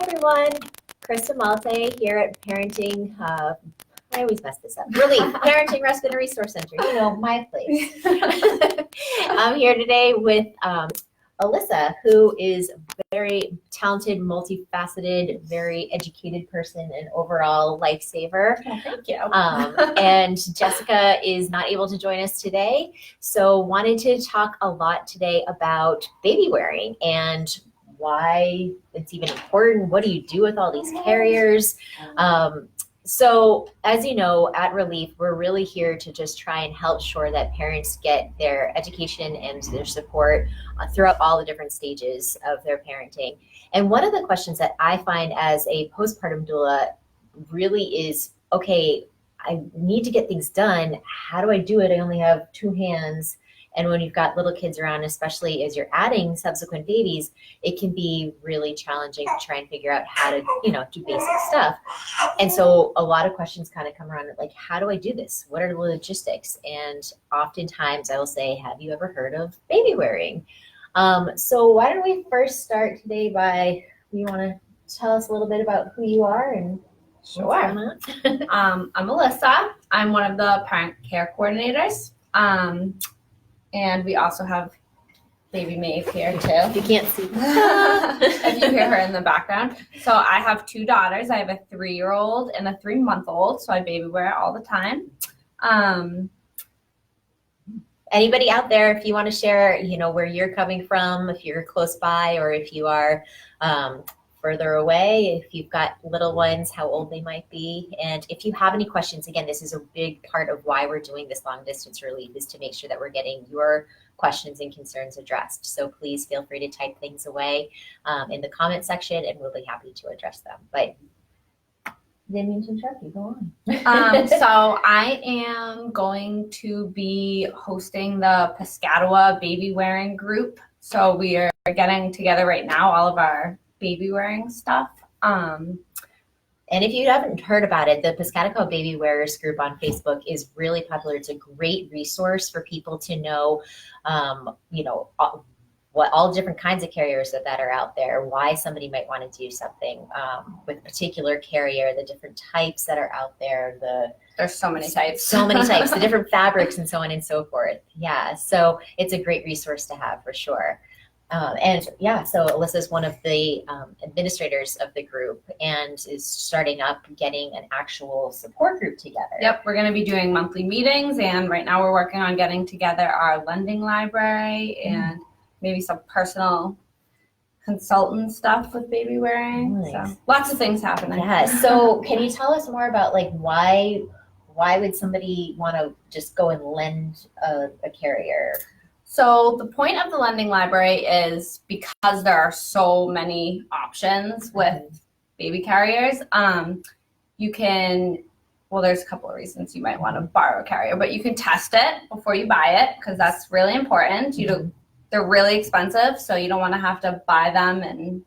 everyone. Krista Malte here at Parenting, I always mess this up. Relief, Parenting Respite and Resource Center. You know, my place. I'm here today with Alyssa, who is a very talented, multifaceted, very educated person and overall lifesaver. Oh, thank you. And Jessica is not able to join us today, so wanted to talk a lot today about baby wearing and why it's even important. What do you do with all these carriers? So as you know, at Relief, we're really here to just try and help sure that parents get their education and their support throughout all the different stages of their parenting. And one of the questions that I find as a postpartum doula really is, okay, I need to get things done. How do I do it? I only have two hands. And when you've got little kids around, especially as you're adding subsequent babies, it can be really challenging to try and figure out how to, do basic stuff. And so a lot of questions kind of come around like, how do I do this? What are the logistics? And oftentimes I will say, have you ever heard of baby wearing? So why don't we first start today by, you want to tell us a little bit about who you are and Sure. I'm Alyssa. I'm one of the parent care coordinators. And we also have baby Maeve here too. You can't see. If you hear her in the background. So I have two daughters. I have a 3-year-old and a 3-month-old. So I baby wear all the time. Anybody out there, if you want to share, where you're coming from, if you're close by, or if you are further away, if you've got little ones, how old they might be. And if you have any questions, again, this is a big part of why we're doing this long distance relief, is to make sure that we're getting your questions and concerns addressed. So please feel free to type things away in the comment section and we'll be happy to address them. But didn't mean to interrupt you, go on. So I am going to be hosting the Piscataway baby wearing group. So we are getting together right now, all of our baby wearing stuff. And if you haven't heard about it, the Piscataway Baby Wearers group on Facebook is really popular. It's a great resource for people to know, what all different kinds of carriers that are out there, why somebody might want to do something with a particular carrier, the different types that are out there, there's so many types. So many types, the different fabrics and so on and so forth. Yeah, so it's a great resource to have for sure. So Alyssa is one of the administrators of the group and is starting up getting an actual support group together. Yep, we're going to be doing monthly meetings, and right now we're working on getting together our lending library and maybe some personal consultant stuff with baby wearing. Nice. So lots of things happening. Yeah. So can you tell us more about why would somebody want to just go and lend a carrier? So the point of the lending library is because there are so many options with baby carriers, there's a couple of reasons you might want to borrow a carrier, but you can test it before you buy it because that's really important. They're really expensive, so you don't want to have to buy them and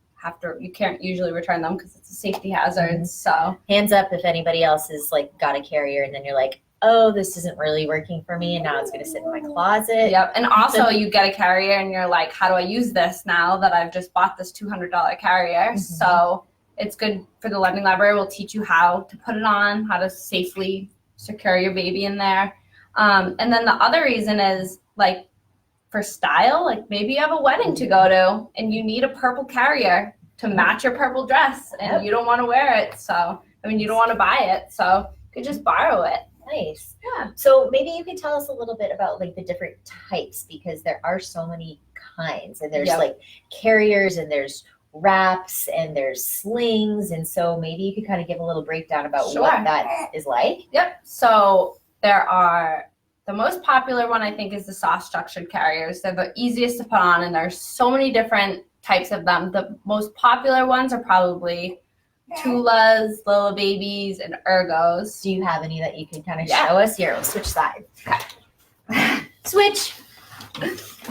you can't usually return them because it's a safety hazard. So hands up if anybody else has got a carrier and then you're like, oh, this isn't really working for me and now it's going to sit in my closet. Yep. And also you get a carrier and you're like, how do I use this now that I've just bought this $200 carrier? So it's good for the lending library. We'll teach you how to put it on, how to safely secure your baby in there. And then the other reason is for style, maybe you have a wedding to go to and you need a purple carrier to match your purple dress and you don't want to wear it. So, you don't want to buy it. So you could just borrow it. Nice. Yeah. So maybe you could tell us a little bit about the different types, because there are so many kinds, and there's carriers and there's wraps and there's slings, and so maybe you could kind of give a little breakdown about what that is like. Yep. So the most popular one I think is the soft structured carriers. They're the easiest to put on, and there's so many different types of them. The most popular ones are probably Tulas, Little Babies, and Ergos. Do you have any that you can kind of show us? Here, we'll switch sides. Okay. Switch.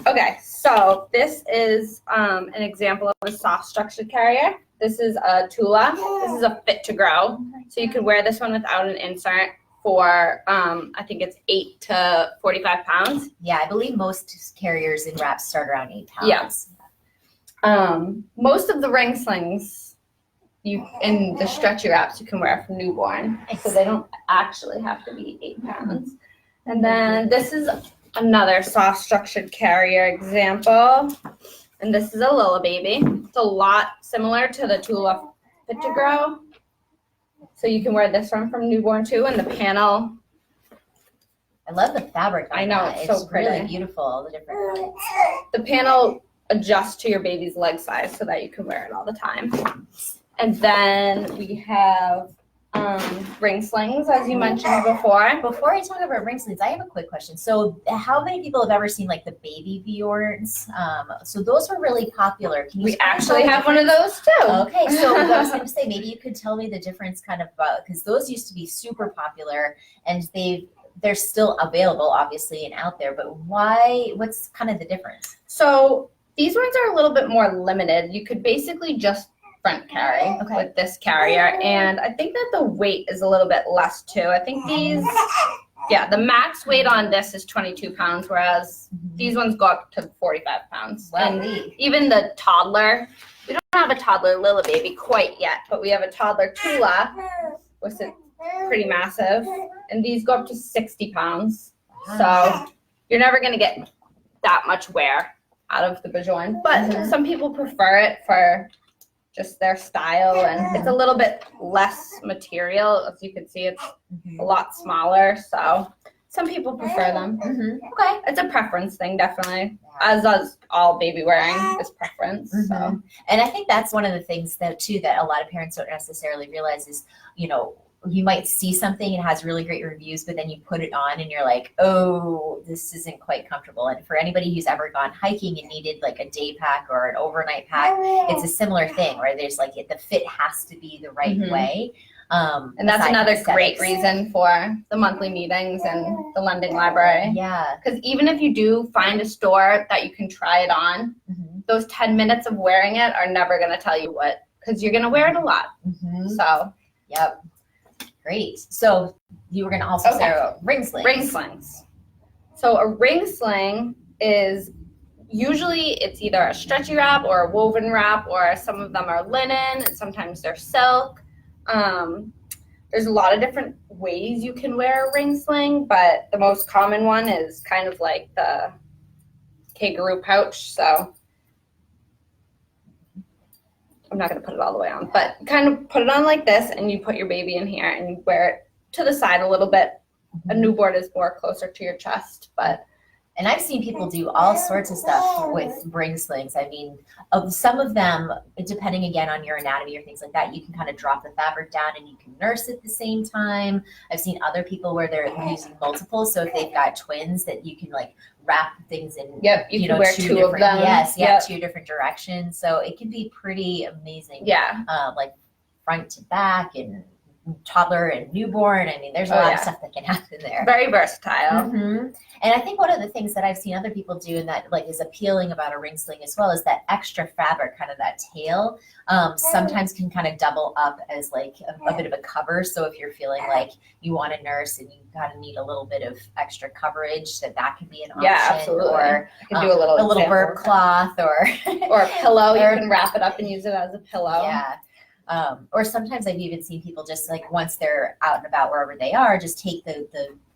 Okay, so this is an example of a soft structured carrier. This is a Tula. This is a fit to grow. So you could wear this one without an insert for, I think it's 8 to 45 pounds. Yeah, I believe most carriers and wraps start around 8 pounds. Yeah. Most of the ring slings the stretchy wraps you can wear for newborn, so they don't actually have to be 8 pounds. And then this is another soft structured carrier example, and this is a Lila baby. It's a lot similar to the Tula Fit to Grow, so you can wear this one from newborn too. And the panel, I love the fabric. I know, it's so pretty. Really beautiful. The different kinds. The panel adjusts to your baby's leg size so that you can wear it all the time. And then we have ring slings, as you mentioned before. Before I talk about ring slings, I have a quick question. So how many people have ever seen like the Babywearings? So those were really popular. Can you We actually have one of those too. Okay, so I was going to say, maybe you could tell me the difference kind of, because those used to be super popular and they're still available, obviously, and out there, but what's kind of the difference? So these ones are a little bit more limited. You could basically just front carry with this carrier, and I think that the weight is a little bit less too. I think the max weight on this is 22 pounds, whereas these ones go up to 45 pounds. Wow. And even the toddler, we don't have a toddler Lila baby quite yet, but we have a toddler Tula, which is pretty massive, and these go up to 60 pounds. So you're never going to get that much wear out of the Bajoin, but some people prefer it for just their style, and it's a little bit less material. As you can see, it's a lot smaller, so some people prefer them. Okay. It's a preference thing, definitely, as does all baby wearing is preference. So. And I think that's one of the things that too that a lot of parents don't necessarily realize is, you might see something and it has really great reviews, but then you put it on and you're like, oh, this isn't quite comfortable. And for anybody who's ever gone hiking and needed like a day pack or an overnight pack, it's a similar thing where there's like the fit has to be the right way. And that's another great reason for the monthly meetings and the lending library. Yeah. Because even if you do find a store that you can try it on, those 10 minutes of wearing it are never going to tell you what, because you're going to wear it a lot. So, yep. Great. So you were going to also say ring slings. Ring slings. So a ring sling is usually it's either a stretchy wrap or a woven wrap, or some of them are linen and sometimes they're silk. There's a lot of different ways you can wear a ring sling, but the most common one is kind of like the kangaroo pouch. So I'm not going to put it all the way on, but kind of put it on like this, and you put your baby in here and you wear it to the side a little bit. A newborn is more closer to your chest, and I've seen people do all sorts of stuff with ring slings. I mean, some of them, depending again on your anatomy or things like that, you can kind of drop the fabric down and you can nurse at the same time. I've seen other people where they're using multiple. So if they've got twins, that you can like wrap things in. Yep, you can wear two of them. Yes, two different directions. So it can be pretty amazing. Yeah, like front to back and toddler and newborn. I mean, there's a lot of stuff that can happen there. Very versatile. And I think one of the things that I've seen other people do and that like is appealing about a ring sling as well is that extra fabric, kind of that tail, sometimes can kind of double up as like a bit of a cover. So if you're feeling like you want to nurse and you kind of need a little bit of extra coverage, that can be an option. Yeah, absolutely. Or you can do a little burp cloth or a pillow. You can wrap it up and use it as a pillow. Yeah. Or sometimes I've even seen people just like once they're out and about wherever they are, just take the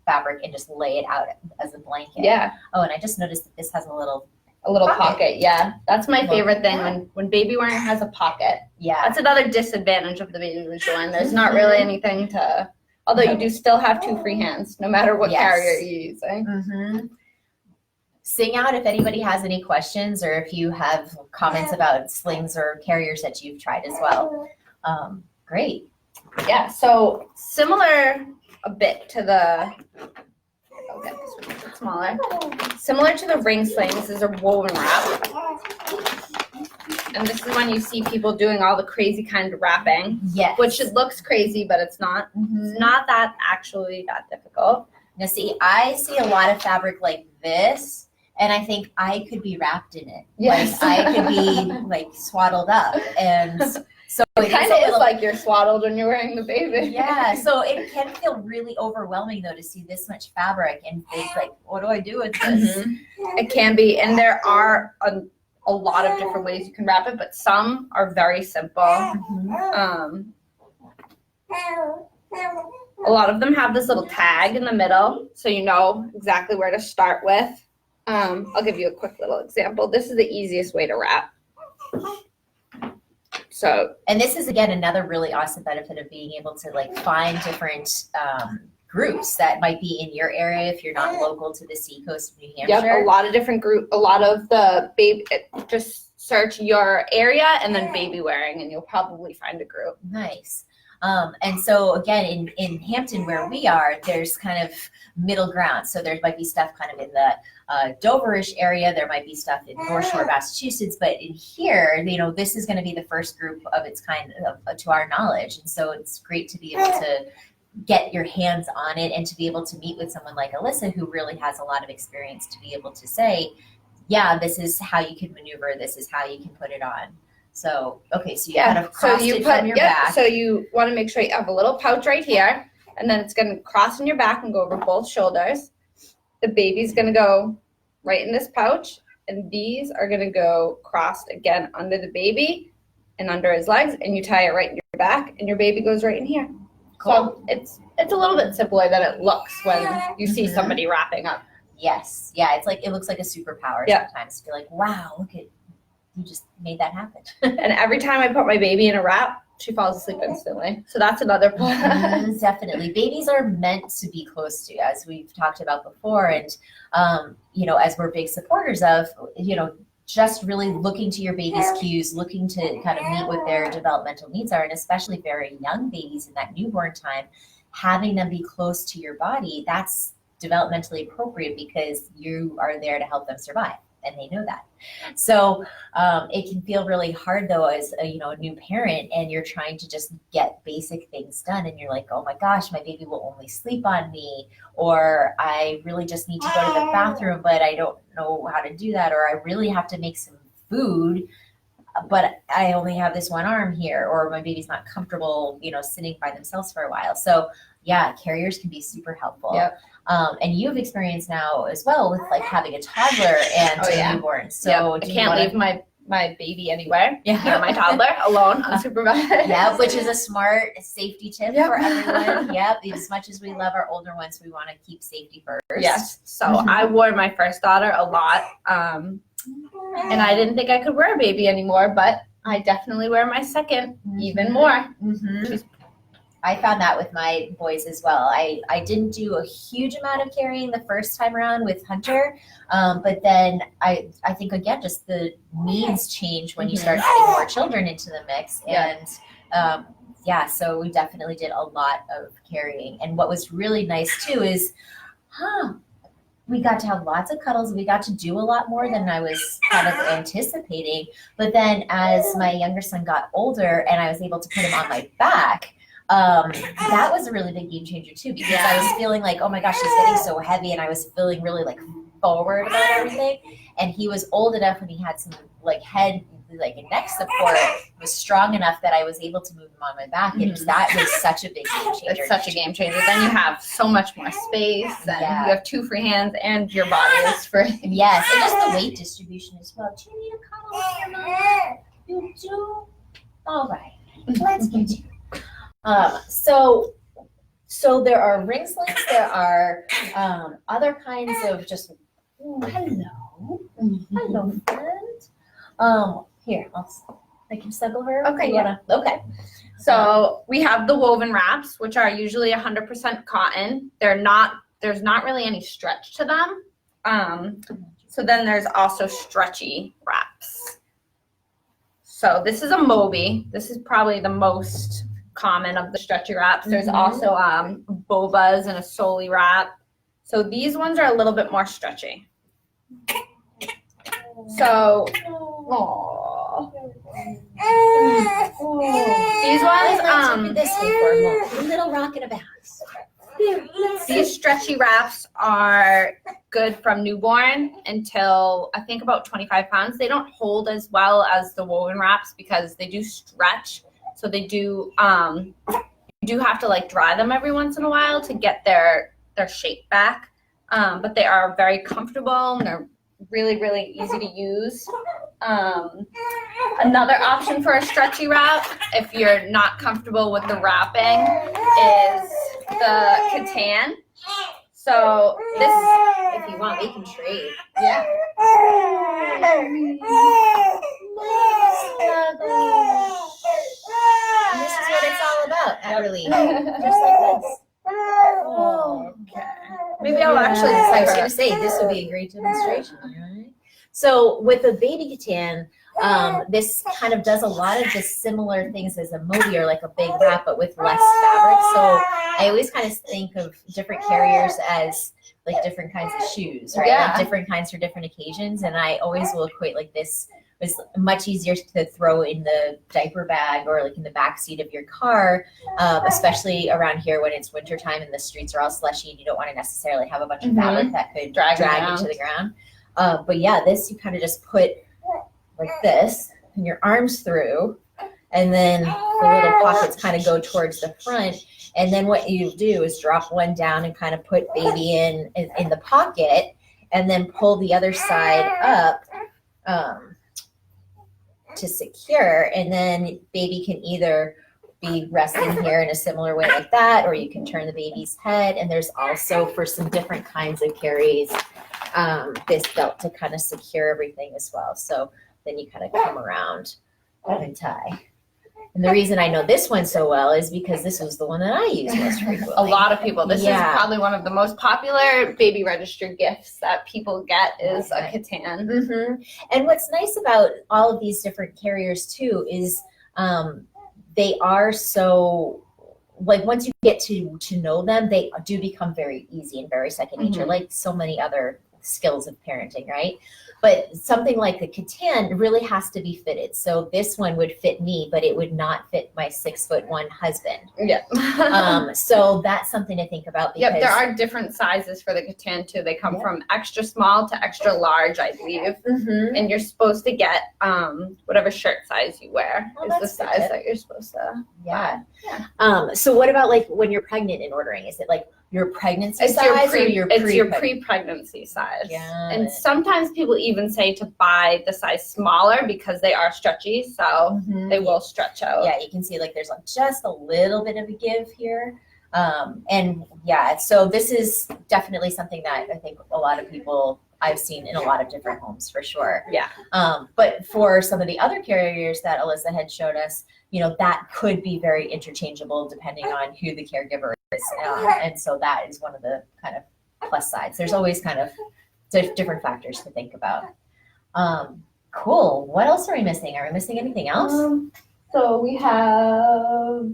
fabric and just lay it out as a blanket. Yeah. Oh, and I just noticed that this has a little pocket. Yeah, that's my favorite thing when baby wearing has a pocket. Yeah, that's another disadvantage of the baby Bajoin. There's not really anything to. Although you do still have two free hands, no matter what carrier you're using. Sing out if anybody has any questions or if you have comments about slings or carriers that you've tried as well. Great. Yeah, so similar a bit to the, I'll get this one a bit smaller. Similar to the ring slings is a woven wrap. And this is when you see people doing all the crazy kind of wrapping. Yes. Which it looks crazy, but it's not. It's not that actually that difficult. Now see, I see a lot of fabric like this, and I think I could be wrapped in it. Yes. Like I could be like swaddled up. And so it kind of is like you're swaddled when you're wearing the baby. Yeah, so it can feel really overwhelming though to see this much fabric and think like, what do I do with this? It can be, and there are a lot of different ways you can wrap it, but some are very simple. A lot of them have this little tag in the middle, so you know exactly where to start with. I'll give you a quick little example. This is the easiest way to wrap. So, and this is again another really awesome benefit of being able to like find different groups that might be in your area if you're not local to the seacoast of New Hampshire. Yep, a lot of different groups, a lot of the baby, just search your area and then Babywearing and you'll probably find a group. Nice. And so again, in Hampton where we are, there's kind of middle ground. So there might be stuff kind of in the Doverish area. There might be stuff in North Shore, Massachusetts. But in here, you know, this is going to be the first group of its kind to our knowledge. And so it's great to be able to get your hands on it and to be able to meet with someone like Alyssa, who really has a lot of experience to be able to say, yeah, this is how you can maneuver. This is how you can put it on. So, okay, so you kind of crossed it from your back. So you want to make sure you have a little pouch right here, and then it's going to cross in your back and go over both shoulders. The baby's going to go right in this pouch, and these are going to go crossed again under the baby and under his legs, and you tie it right in your back, and your baby goes right in here. Cool. So it's a little bit simpler than it looks when you see somebody wrapping up. Yes. Yeah, it's like it looks like a superpower sometimes. You're like, wow, look at you just made that happen. And every time I put my baby in a wrap, she falls asleep instantly. So that's another plus. Definitely. Babies are meant to be close to, as we've talked about before. And, you know, as we're big supporters of, you know, just really looking to your baby's cues, looking to kind of meet what their developmental needs are, and especially very young babies in that newborn time, having them be close to your body, that's developmentally appropriate because you are there to help them survive. And they know that. So it can feel really hard though as a, you know, a new parent, and you're trying to just get basic things done, and you're like, oh my gosh, my baby will only sleep on me, or I really just need to go to the bathroom, but I don't know how to do that, or I really have to make some food, but I only have this one arm here, or my baby's not comfortable, you know, sitting by themselves for a while. So yeah, carriers can be super helpful. Yep. And you've experienced now as well with like having a toddler and a newborn. So I can't leave my baby anywhere. Yeah. Or my toddler alone unsupervised. Yeah, which is a smart safety tip for everyone. Yep. As much as we love our older ones, we want to keep safety first. Yes. So I wore my first daughter a lot. And I didn't think I could wear a baby anymore, but I definitely wear my second even more. I found that with my boys as well. I didn't do a huge amount of carrying the first time around with Hunter, but then I think, again, just the needs change when you start adding more children into the mix. And so we definitely did a lot of carrying. And what was really nice too is, we got to have lots of cuddles. We got to do a lot more than I was kind of anticipating. But then as my younger son got older and I was able to put him on my back, that was a really big game changer too, because I was feeling like, oh my gosh, he's getting so heavy, and I was feeling really like forward about everything. And he was old enough, and he had some like head, like a neck support, was strong enough that I was able to move him on my back. And that was such a big game changer. It's such a game changer. Then you have so much more space, and you have two free hands, and your body is free. Yes, and just the weight distribution as well. Do you need a cuddle with your mom? You do? All right, let's get you. So there are ring slings, there are other kinds of just, hello, friend. Here, I can snuggle her. Okay, Okay. So we have the woven wraps, which are usually 100% cotton. There's not really any stretch to them. So then there's also stretchy wraps. So this is a Moby. This is probably the most common of the stretchy wraps. There's also bobas and a soli wrap. So these ones are a little bit more stretchy. So, these ones, this way for a moment. A little rock and a bounce. These stretchy wraps are good from newborn until I think about 25 pounds. They don't hold as well as the woven wraps because they do stretch. So they do, you do have to like dry them every once in a while to get their shape back. But they are very comfortable, and they're really, really easy to use. Another option for a stretchy wrap, if you're not comfortable with the wrapping, is the katan. So this, If you want, we can trade. yeah. And this is what it's all about, Everly. Just like this. Okay. Maybe I'll actually. I was going to say, this would be a great demonstration, right? So with the baby katan, this kind of does a lot of the similar things as a modi or like a big wrap, but with less fabric. So I always kind of think of different carriers as like different kinds of shoes, right? Yeah. Like different kinds for different occasions. And I always will equate like this was much easier to throw in the diaper bag or like in the back seat of your car, especially around here when it's wintertime and the streets are all slushy and you don't want to necessarily have a bunch of fabric that could drag into the ground. But yeah, this you kind of just put like this and your arms through, and then the little pockets kind of go towards the front. And then what you do is drop one down and kind of put baby in the pocket, and then pull the other side up to secure. And then baby can either be resting here in a similar way like that, or you can turn the baby's head. And there's also, for some different kinds of carries, this belt to kind of secure everything as well. So then you kind of come around and tie. And the reason I know this one so well is because this was the one that I used most frequently. A lot of people. This is Yeah. probably one of the most popular baby registered gifts that people get is a katan. Mm-hmm. And what's nice about all of these different carriers too is they are so, like, once you get to know them, they do become very easy and very second nature, like so many other skills of parenting, right? But something like the katan really has to be fitted. So this one would fit me, but it would not fit my 6'1" husband. Yeah. So that's something to think about. Because, Yep, there are different sizes for the katan too. They come from extra small to extra large, I believe. Mm-hmm. And you're supposed to get whatever shirt size you wear is the that's size good. that you're supposed to. Yeah. Yeah. So what about like when you're pregnant and ordering? Is it like your pregnancy size or your pre-pregnancy size. Yeah. And sometimes people even say to buy the size smaller because they are stretchy, so they will stretch out. Yeah, you can see like there's like just a little bit of a give here. And yeah, so this is definitely something that I think a lot of people I've seen in a lot of different homes for sure. Yeah. But for some of the other carriers that Alyssa had showed us, you know, that could be very interchangeable depending on who the caregiver is. And so that is one of the kind of plus sides. There's always kind of different factors to think about. Cool. What else are we missing? Are we missing anything else? So we have,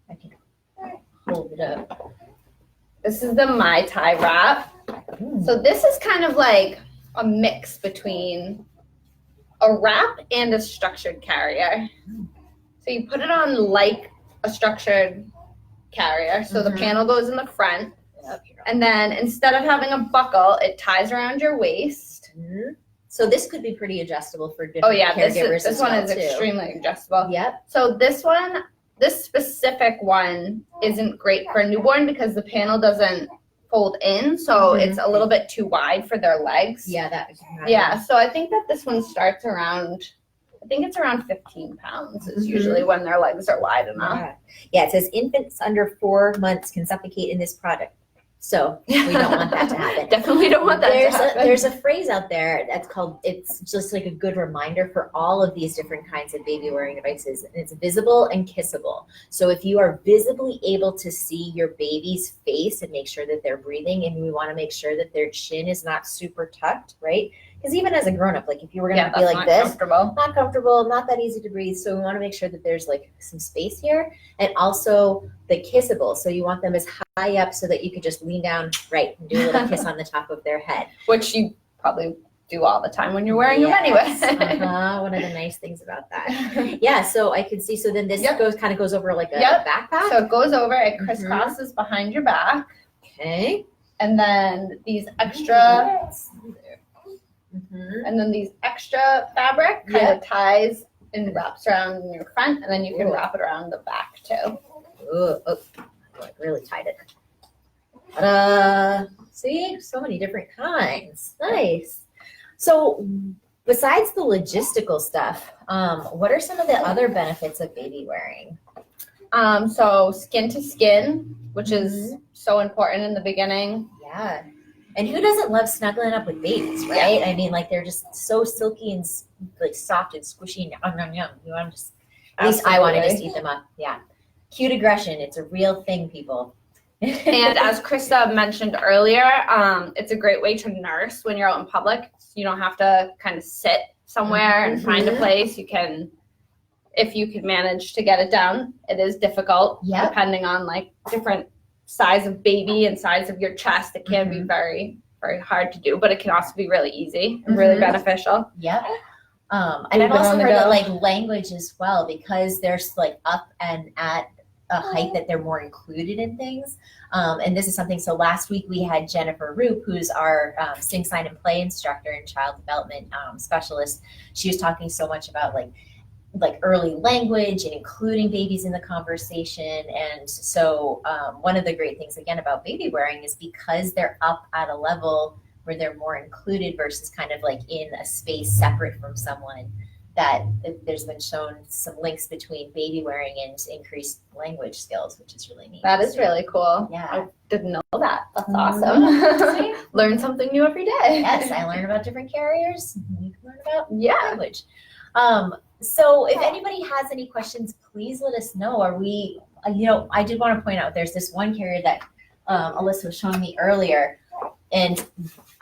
I can hold it up. this is the Mai Tai wrap. So this is kind of like a mix between a wrap and a structured carrier. So you put it on like a structured carrier. So the panel goes in the front. Yep. And then instead of having a buckle, it ties around your waist. So this could be pretty adjustable for different Oh yeah, caregivers this one is too. extremely adjustable. Yep. So this specific one isn't great for a newborn because the panel doesn't fold in, so it's a little bit too wide for their legs. Yeah, that. Yeah, so I think that this one starts around, I think it's around 15 pounds is usually when their legs are wide enough. Yeah, it says infants under 4 months can suffocate in this product. So we don't want that to happen. Definitely don't want that to happen. There's a phrase out there that's called, it's just like a good reminder for all of these different kinds of baby wearing devices. And it's visible and kissable. So if you are visibly able to see your baby's face and make sure that they're breathing, and we want to make sure that their chin is not super tucked, right? Because even as a grown-up, like if you were going to be like this, not comfortable, not that easy to breathe. So we want to make sure that there's like some space here, and also the kissable. So you want them as high up so that you could just lean down, right, and do a little kiss on the top of their head. Which you probably do all the time when you're wearing them anyway. One of the nice things about that. Yeah, so I could see, so then this kind of goes over like a backpack. So it goes over, it crisscrosses behind your back. Okay. And then these extra and then these extra fabric kind of ties and wraps around your front, and then you can wrap it around the back too. Oh, I really tied it. Ta-da! See, so many different kinds. Nice. So besides the logistical stuff, what are some of the other benefits of baby wearing? So skin to skin, which is so important in the beginning. Yeah. And who doesn't love snuggling up with babies, right? I mean, like they're just so silky and like soft and squishy. And yum. You want to just, at least I want to just eat them up. Yeah. Cute aggression. It's a real thing, people. And as Krista mentioned earlier, it's a great way to nurse when you're out in public. You don't have to kind of sit somewhere and find a place. You can, if you can manage to get it down. It is difficult depending on like different size of baby and size of your chest. It can be very, very hard to do, but it can also be really easy and really beneficial. Yep. And I've also heard that like language as well, because there's like up and at a height that they're more included in things. And this is something, so last week we had Jennifer Roop, who's our sing, sign, and play instructor and child development specialist. She was talking so much about like early language and including babies in the conversation. And so one of the great things again about baby wearing is because they're up at a level where they're more included versus kind of like in a space separate from someone, that there's been shown some links between baby wearing and increased language skills, which is really neat. That is really cool. Yeah. I didn't know that. That's awesome. Learn something new every day. Yes, I learn about different carriers. You can learn about language. So if anybody has any questions, please let us know. Are we, I did want to point out, there's this one carrier that Alyssa was showing me earlier, and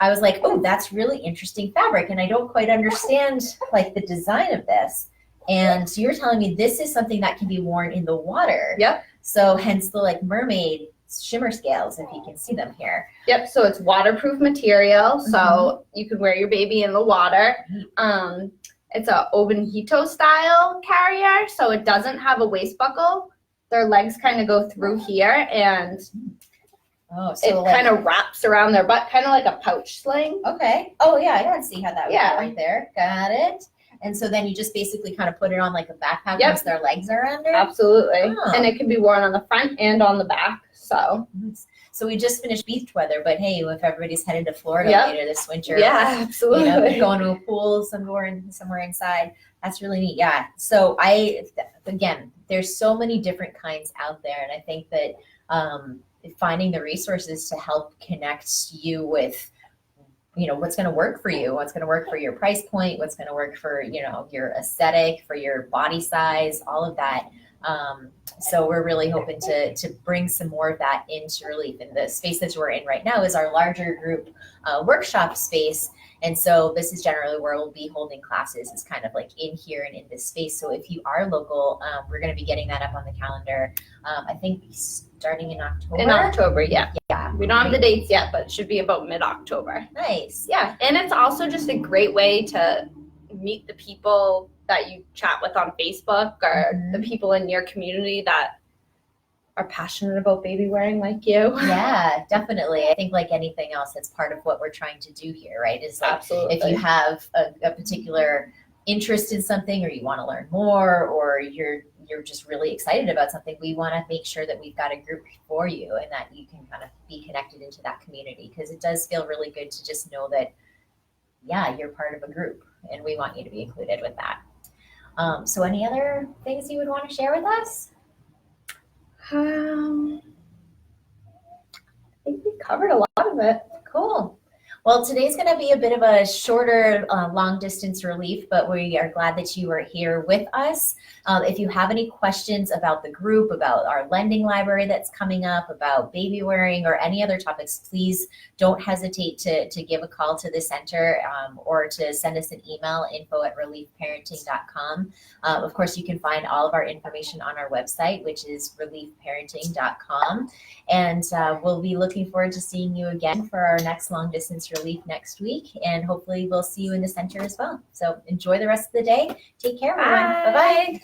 I was like, oh, that's really interesting fabric, and I don't quite understand like the design of this. And so you're telling me this is something that can be worn in the water. Yep. So hence the like mermaid shimmer scales, if you can see them here. Yep. So it's waterproof material, so you can wear your baby in the water. It's a Obenhito style carrier, so it doesn't have a waist buckle. Their legs kind of go through here, and it kind of wraps around their butt, kind of like a pouch sling. Okay. Oh, yeah, I can see how that would go right there. Got it. And so then you just basically kind of put it on like a backpack once their legs are under? Absolutely. Oh. And it can be worn on the front and on the back. So we just finished beach weather, but hey, if everybody's headed to Florida later this winter, absolutely, going to a pool somewhere inside, that's really neat. Yeah. So again, there's so many different kinds out there, and I think that finding the resources to help connect you with, what's going to work for you, what's going to work for your price point, what's going to work for, your aesthetic, for your body size, all of that. So we're really hoping to bring some more of that into Relief. And the space that we're in right now is our larger group workshop space. And so this is generally where we'll be holding classes. It's kind of like in here and in this space. So if you are local, we're going to be getting that up on the calendar. I think starting in October. In October, yeah. Yeah. We don't have the dates yet, but it should be about mid-October. Nice. Yeah. And it's also just a great way to meet the people that you chat with on Facebook, or the people in your community that are passionate about baby wearing like you. Yeah, definitely. I think like anything else, that's part of what we're trying to do here, right? Is like, absolutely, if you have a particular interest in something, or you want to learn more, or you're just really excited about something, we want to make sure that we've got a group for you and that you can kind of be connected into that community, because it does feel really good to just know that, yeah, you're part of a group and we want you to be included with that. So any other things you would want to share with us? I think we covered a lot of it. Cool. Well, today's going to be a bit of a shorter long distance relief, but we are glad that you are here with us. If you have any questions about the group, about our lending library that's coming up, about baby wearing, or any other topics, please don't hesitate to give a call to the center or to send us an email, info@reliefparenting.com. Of course, you can find all of our information on our website, which is reliefparenting.com. And we'll be looking forward to seeing you again for our next long distance relief next week. And hopefully we'll see you in the center as well. So enjoy the rest of the day. Take care, everyone. Bye-bye.